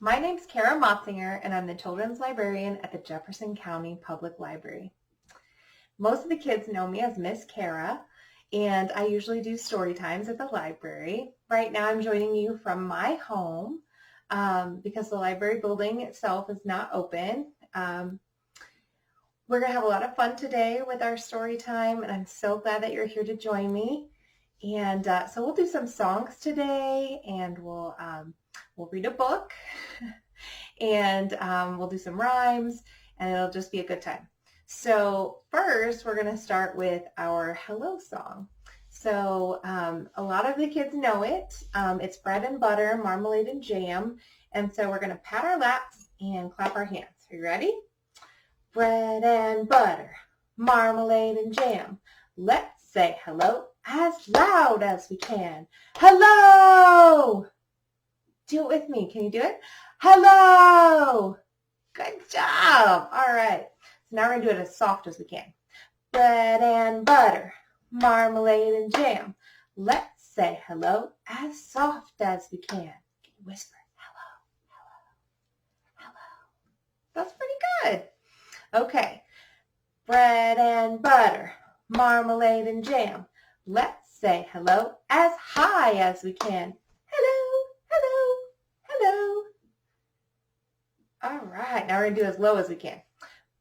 My name's Kara Motsinger, and I'm the children's librarian at the Jefferson County Public Library. Most of the kids know me as Miss Kara, and I usually do story times at the library. Right now I'm joining you from my home because the library building itself is not open. We're going to have a lot of fun today with our story time, and I'm so glad that you're here to join me. And so we'll do some songs today, and we'll read a book, and we'll do some rhymes, and it'll just be a good time. So first, we're going to start with our hello song. So a lot of the kids know it. It's bread and butter, marmalade and jam. And so we're going to pat our laps and clap our hands. Are you ready? Bread and butter, marmalade and jam. Let's say hello as loud as we can. Hello! Do it with me. Can you do it? Hello! Good job. All right. So now we're going to do it as soft as we can. Bread and butter, marmalade and jam. Let's say hello as soft as we can. Can you whisper? Hello, hello, hello. That's pretty good. Okay. Bread and butter, marmalade and jam. Let's say hello as high as we can. Hello, hello, hello. All right, now we're going to do as low as we can.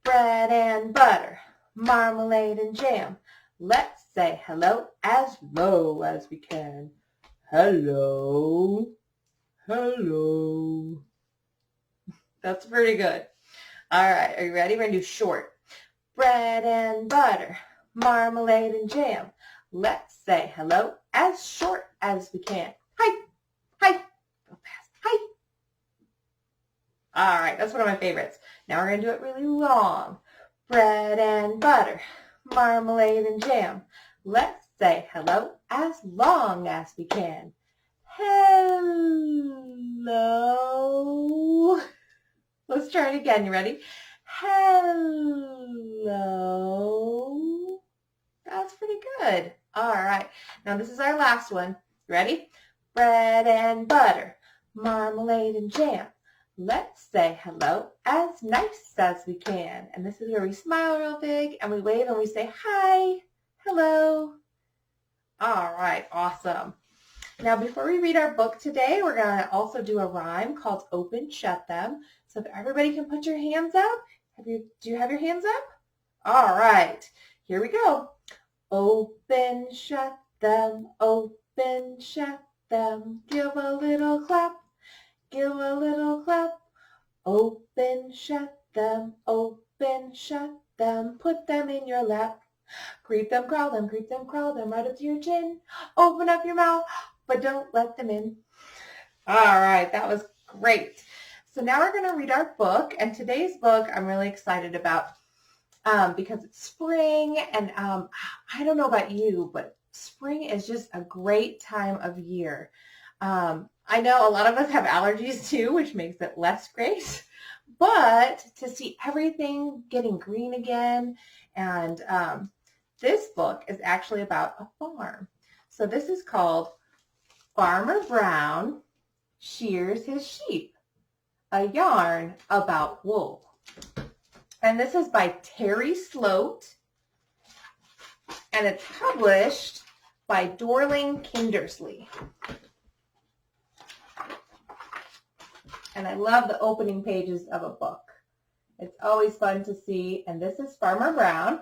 Bread and butter, marmalade and jam. Let's say hello as low as we can. Hello, hello. That's pretty good. All right, are you ready? We're going to do short. Bread and butter, marmalade and jam. Let's say hello as short as we can. Hi, hi, go fast, hi. All right, that's one of my favorites. Now we're going to do it really long. Bread and butter, marmalade and jam. Let's say hello as long as we can. Hello. Let's try it again. You ready? Hello. That's pretty good. All right. Now this is our last one. Ready? Bread and butter, marmalade and jam. Let's say hello as nice as we can. And this is where we smile real big and we wave and we say hi, hello. All right, awesome. Now before we read our book today, we're going to also do a rhyme called Open, Shut Them. So if everybody can put your hands up. Do you have your hands up? All right, here we go. Open, shut them, open, shut them. Give a little clap, give a little clap. Open, shut them, open, shut them. Put them in your lap. Creep them, crawl them right up to your chin. Open up your mouth, but don't let them in. All right, that was great. So now we're going to read our book, and today's book I'm really excited about because it's spring, and I don't know about you, but spring is just a great time of year. I know a lot of us have allergies too, which makes it less great, but to see everything getting green again, and this book is actually about a farm. So this is called Farmer Brown Shears His Sheep, a yarn about wool. And this is by Teri Sloat, and it's published by Dorling Kindersley. And I love the opening pages of a book. It's always fun to see. And this is Farmer Brown,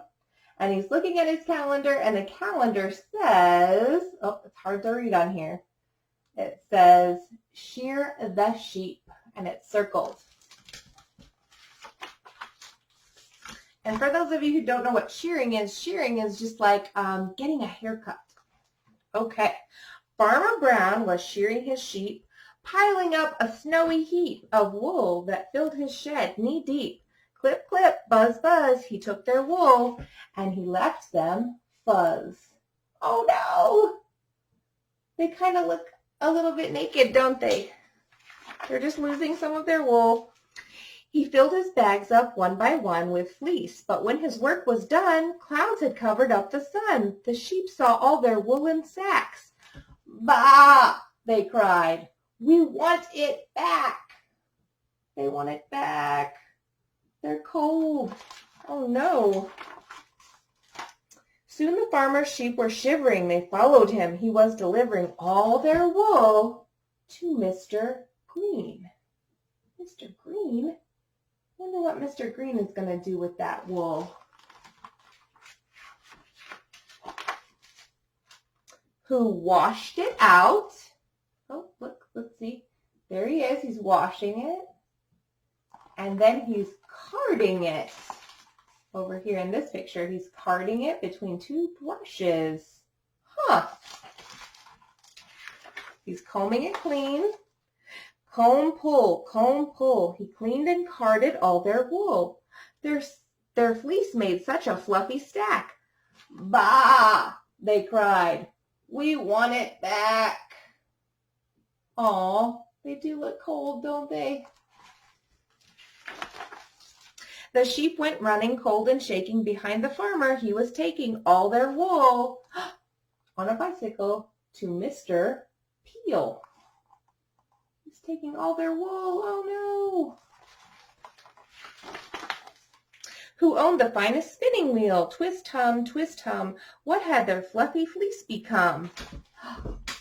and he's looking at his calendar, and the calendar says, oh, it's hard to read on here. It says, shear the sheep, and it's circled. And for those of you who don't know what shearing is just like getting a haircut. Okay, Farmer Brown was shearing his sheep, piling up a snowy heap of wool that filled his shed knee deep. Clip, clip, buzz, buzz, he took their wool, and he left them fuzz. Oh no! They kind of look a little bit naked, don't they? They're just losing some of their wool. He filled his bags up one by one with fleece, but when his work was done, clouds had covered up the sun. The sheep saw all their woolen sacks. Bah! They cried. We want it back. They want it back. They're cold. Oh no. Soon the farmer's sheep were shivering. They followed him. He was delivering all their wool to Mr. Green. Mr. Green? I wonder what Mr. Green is going to do with that wool. Who washed it out. Oh, look, let's see. There he is. He's washing it. And then he's carding it. Over here in this picture, he's carding it between two brushes. Huh. He's combing it clean. Comb, pull, comb, pull. He cleaned and carded all their wool. Their fleece made such a fluffy stack. Bah! They cried. We want it back. Aw, they do look cold, don't they? The sheep went running, cold and shaking, behind the farmer. He was taking all their wool on a bicycle to Mr. Peel. He's taking all their wool. Oh no. Who owned the finest spinning wheel? Twist hum, what had their fluffy fleece become?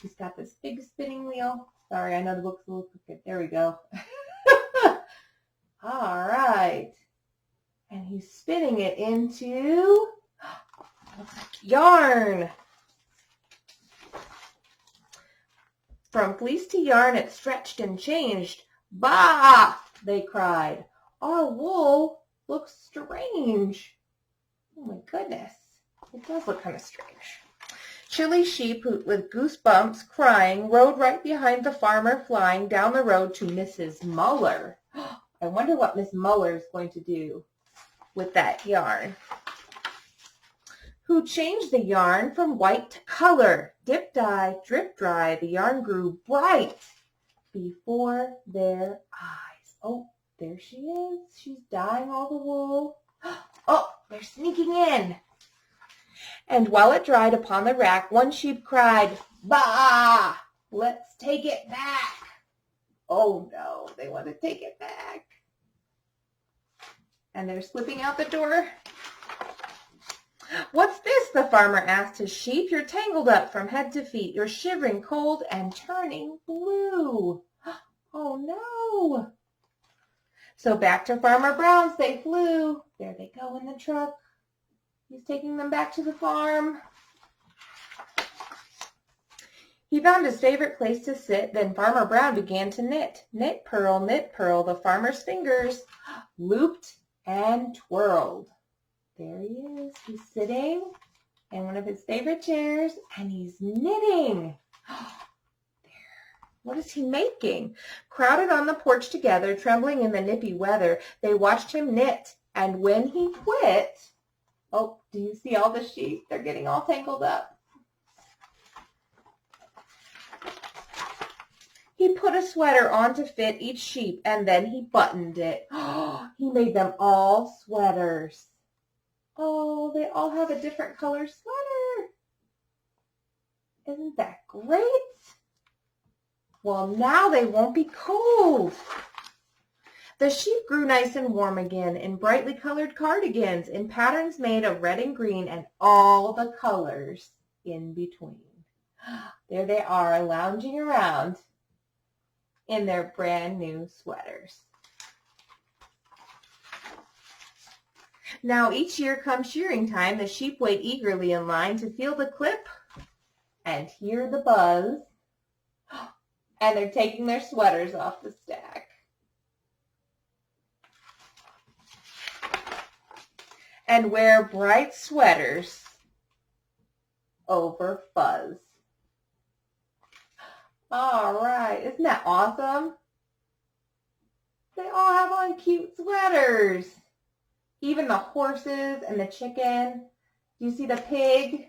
He's got this big spinning wheel. Sorry, I know the book's a little crooked. There we go. All right. And he's spinning it into yarn. From fleece to yarn it stretched and changed. Bah! They cried. Our wool looks strange. Oh my goodness. It does look kind of strange. Chilly sheep with goosebumps crying rode right behind the farmer flying down the road to Mrs. Muller. I wonder what Miss Muller is going to do with that yarn. Who changed the yarn from white to color. Dip dye, drip dry, the yarn grew bright before their eyes. Oh, there she is. She's dyeing all the wool. Oh, they're sneaking in. And while it dried upon the rack, one sheep cried, Bah! Let's take it back. Oh no, they want to take it back. And they're slipping out the door. What's this? The farmer asked his sheep. You're tangled up from head to feet. You're shivering cold and turning blue. Oh no. So back to Farmer Brown's they flew. There they go in the truck. He's taking them back to the farm. He found his favorite place to sit. Then Farmer Brown began to knit. Knit, purl, the farmer's fingers looped and twirled. There he is. He's sitting in one of his favorite chairs, and he's knitting. There. What is he making? Crowded on the porch together, trembling in the nippy weather, they watched him knit. And when he quit, oh, do you see all the sheep? They're getting all tangled up. He put a sweater on to fit each sheep, and then he buttoned it. He made them all sweaters. Oh, they all have a different color sweater. Isn't that great? Well, now they won't be cold. The sheep grew nice and warm again in brightly colored cardigans, in patterns made of red and green, and all the colors in between. There they are, lounging around in their brand new sweaters. Now each year comes shearing time. The sheep wait eagerly in line to feel the clip and hear the buzz. And they're taking their sweaters off the stack. And wear bright sweaters over fuzz. All right, isn't that awesome? They all have on cute sweaters. Even the horses and the chicken. Do you see the pig?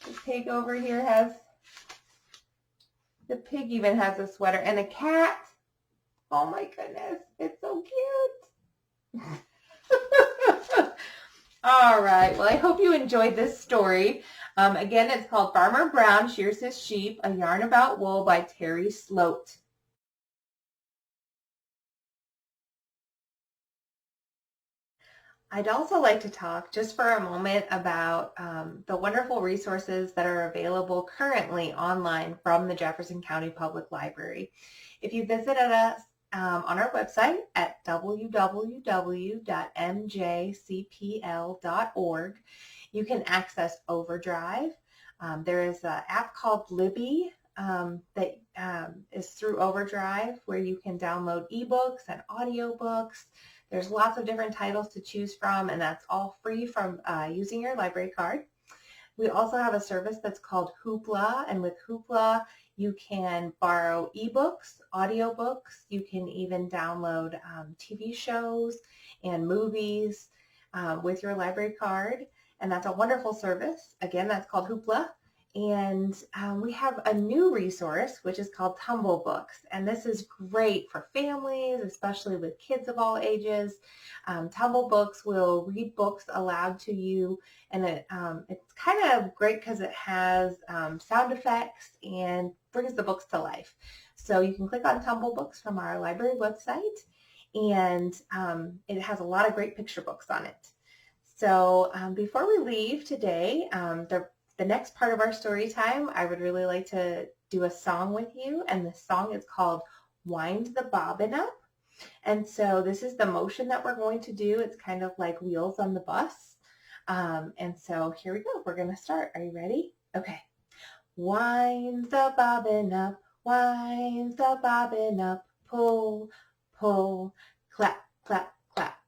The pig over here has, the pig even has a sweater. And the cat, oh my goodness, it's so cute. All right, well, I hope you enjoyed this story. Again, it's called Farmer Brown Shears His Sheep, A Yarn About Wool by Teri Sloat. I'd also like to talk just for a moment about the wonderful resources that are available currently online from the Jefferson County Public Library. If you visited us on our website at www.mjcpl.org, you can access Overdrive. There is an app called Libby that is through Overdrive where you can download ebooks and audiobooks. There's lots of different titles to choose from, and that's all free from using your library card. We also have a service that's called Hoopla, and with Hoopla, you can borrow ebooks, audiobooks. You can even download TV shows and movies with your library card, and that's a wonderful service. Again, that's called Hoopla. And we have a new resource, which is called Tumble Books. And this is great for families, especially with kids of all ages. Tumble Books will read books aloud to you. And it's kind of great because it has sound effects and brings the books to life. So you can click on Tumble Books from our library website. And it has a lot of great picture books on it. So before we leave today, the next part of our story time, I would really like to do a song with you, and the song is called Wind the Bobbin Up. And so this is the motion that we're going to do. It's kind of like wheels on the bus. And so here we go. We're going to start. Are you ready? Okay. Wind the bobbin up, wind the bobbin up, pull, pull, clap, clap, clap.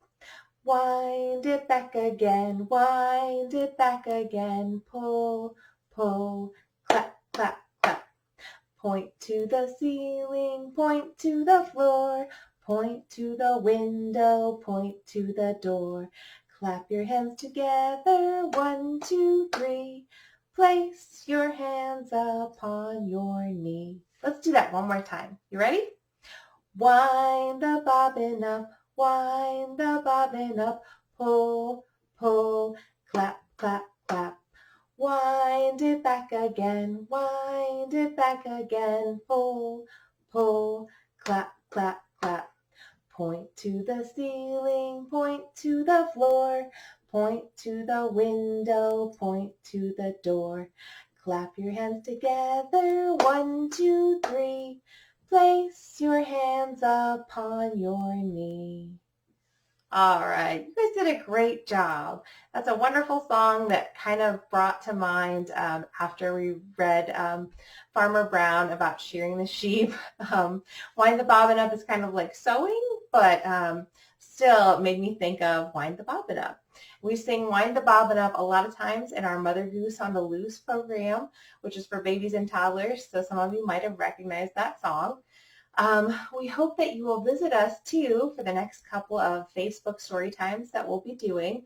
Wind it back again, wind it back again, pull, pull, clap, clap, clap. Point to the ceiling, point to the floor, point to the window, point to the door. Clap your hands together, 1, 2, 3. Place your hands upon your knee. Let's do that one more time. You ready? Wind the bobbin up, wind the bobbin up, pull, pull, clap, clap, clap. Wind it back again, wind it back again, pull, pull, clap, clap, clap. Point to the ceiling, point to the floor, point to the window, point to the door. Clap your hands together, 1, 2, 3. Place your hands upon your knee. All right, you guys did a great job. That's a wonderful song that kind of brought to mind after we read Farmer Brown about shearing the sheep. Wind the bobbin up is kind of like sewing, but still it made me think of Wind the Bobbin Up. We sing Wind the Bobbin Up a lot of times in our Mother Goose on the Loose program, which is for babies and toddlers, so some of you might have recognized that song. We hope that you will visit us too for the next couple of Facebook story times that we'll be doing.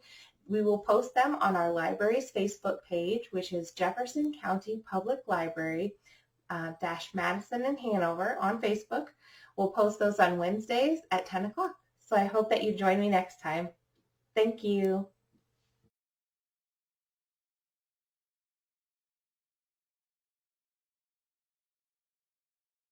We will post them on our library's Facebook page, which is Jefferson County Public Library Madison and Hanover on Facebook. We'll post those on Wednesdays at 10 o'clock. So I hope that you join me next time. Thank you.